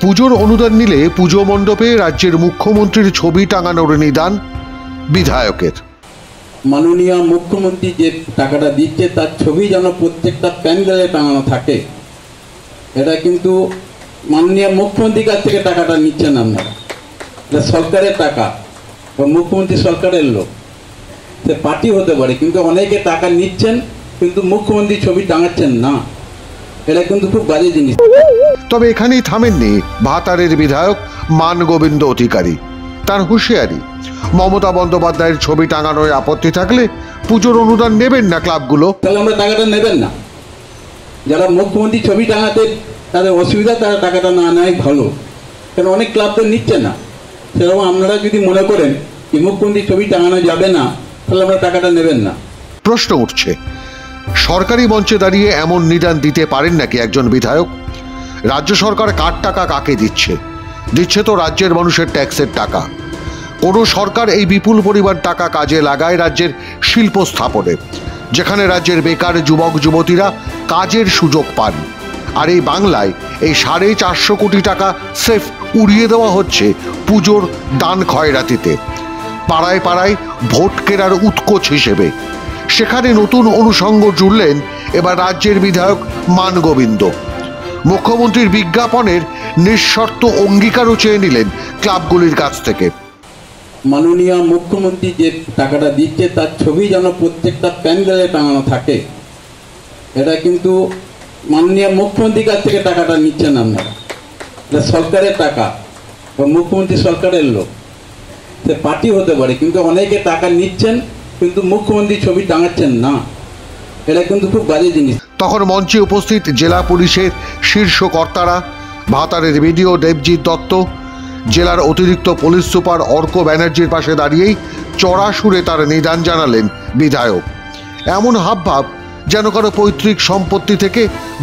পুজোর অনুদান নিলে পুজো মণ্ডপে রাজ্যের মুখ্যমন্ত্রীর ছবি টাঙানোর নিদান বিধায়কের। মাননীয় মুখ্যমন্ত্রী যে টাকাটা দিচ্ছে তার ছবি যেন প্রত্যেকটা প্যান্ডেলে টাঙানো থাকে, এটা কিন্তু মাননীয় মুখ্যমন্ত্রীর কাছ থেকে টাকাটা নিচ্ছেন আপনারা। এটা সরকারের টাকা, মুখ্যমন্ত্রী সরকারের লোক, সে পার্টি হতে পারে, কিন্তু অনেকে টাকা নিচ্ছেন কিন্তু মুখ্যমন্ত্রী ছবি টাঙাচ্ছেন না, এটা কিন্তু খুব বাজে জিনিস। তবে এখানেই থামেননি ভাতারের বিধায়ক মান গোবিন্দ অধিকারী। তার হুঁশিয়ারি, মমতা বন্দ্যোপাধ্যায়ের ছবি টাঙানোয় আপত্তি থাকলে পুজোর অনুদান নেবেন না ক্লাবগুলো। তাহলে আমরা টাকাটা নেবেন না। যারা মুখ্যমন্ত্রী ছবি টাঙাতে তাদের অসুবিধা, তারা টাকাটা না নেয় ভালো, কারণ অনেক ক্লাব তো নিচ্ছে না। সেরকম আপনারা যদি মনে করেন যে মুখ্যমন্ত্রী ছবি টাঙানো যাবে না, তাহলে আমরা টাকাটা নেবেন না। প্রশ্ন উঠছে, সরকারি মঞ্চে দাঁড়িয়ে এমন নিদান দিতে পারেন নাকি একজন বিধায়ক? রাজ্য সরকার কার টাকা কাকে দিচ্ছে? দিচ্ছে তো রাজ্যের মানুষের ট্যাক্সের টাকা। কোনো সরকার এই বিপুল পরিমাণ টাকা কাজে লাগায় রাজ্যের শিল্প স্থাপনে, যেখানে রাজ্যের বেকার যুবক যুবতীরা কাজের সুযোগ পান। আর এই বাংলায় এই 450 কোটি টাকা সেফ উড়িয়ে দেওয়া হচ্ছে পুজোর দান খয়রাতিতে, পাড়ায় পাড়ায় ভোট কেনার উৎকোচ হিসেবে। সেখানে নতুন অনুষঙ্গ জুড়লেন এবার রাজ্যের বিধায়ক মান গোবিন্দ। মুখ্যমন্ত্রীর বিজ্ঞাপনের নিঃশর্ত অঙ্গীকারও চেয়ে নিলেন ক্লাবগুলির কাছ থেকে। মাননীয় মুখ্যমন্ত্রী যে টাকাটা দিচ্ছে তার ছবি যেন প্রত্যেকটা প্যান্ডেলে টাঙানো থাকে, এটা কিন্তু মাননীয় মুখ্যমন্ত্রীর কাছ থেকে টাকাটা নিচ্ছেন আপনারা। এটা সরকারের টাকা, মুখ্যমন্ত্রী সরকারের লোক, সে পার্টি হতে পারে, কিন্তু অনেকে টাকা নিচ্ছেন কিন্তু মুখ্যমন্ত্রী ছবি টাঙাচ্ছেন না, এটা কিন্তু খুব বাজে জিনিস। তখন মঞ্চে উপস্থিত জেলা পুলিশের শীর্ষ কর্তারা, ভাতারের বিডিও দেবজিৎ দত্ত, জেলার অতিরিক্ত পুলিশ সুপার অর্ক ব্যানার্জির পাশে দাঁড়িয়েই চড়া সুরে তার নিদান জানালেন বিধায়ক। এমন হাবভাব যেন কারো পৈতৃক সম্পত্তি থেকে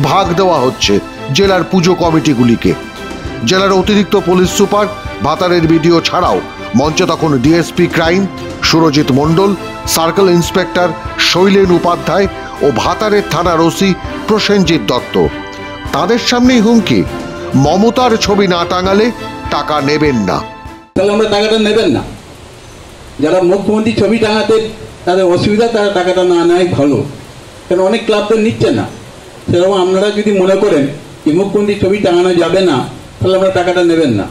ভাগ দেওয়া হচ্ছে জেলার পুজো কমিটিগুলিকে। জেলার অতিরিক্ত পুলিশ সুপার, ভাতারের বিডিও ছাড়াও মঞ্চে তখন ডিএসপি ক্রাইম সুরজিৎ মণ্ডল, সার্কেল ইন্সপেক্টর শৈলেন উপাধ্যায় ও ভাতারের থানার ওসি প্রসেনজিৎ দত্ত। তাদের সামনেই হুমকি, মমতার ছবি না টাঙালে টাকা নেবেন না। তাহলে আমরা টাকাটা নেবেন না। যারা মুখ্যমন্ত্রী ছবি টাঙাতে তাদের অসুবিধা, তারা টাকাটা না নেয় ভালো, কারণ অনেক ক্লাব তো নিচ্ছে না। সেরকম আপনারা যদি মনে করেন যে মুখ্যমন্ত্রী ছবি টাঙানো যাবে না, তাহলে আমরা টাকাটা নেবেন না।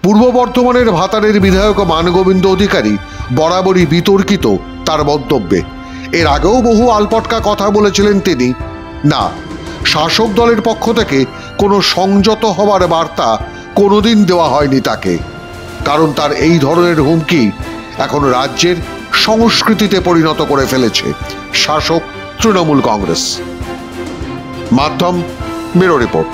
পূর্ব বর্ধমানের ভাতারের বিধায়ক মান গোবিন্দ অধিকারী বরাবরই বিতর্কিত তার মন্তব্যে। এর আগেও বহু আলপটকা কথা বলেছিলেন তিনি। না, শাসক দলের পক্ষ থেকে কোনো সংযত হওয়ার বার্তা কোনোদিন দেওয়া হয়নি তাকে, কারণ তার এই ধরনের হুমকি এখন রাজ্যের সংস্কৃতিতে পরিণত করে ফেলেছে শাসক তৃণমূল কংগ্রেস। মাধ্যম ব্যুরো রিপোর্ট।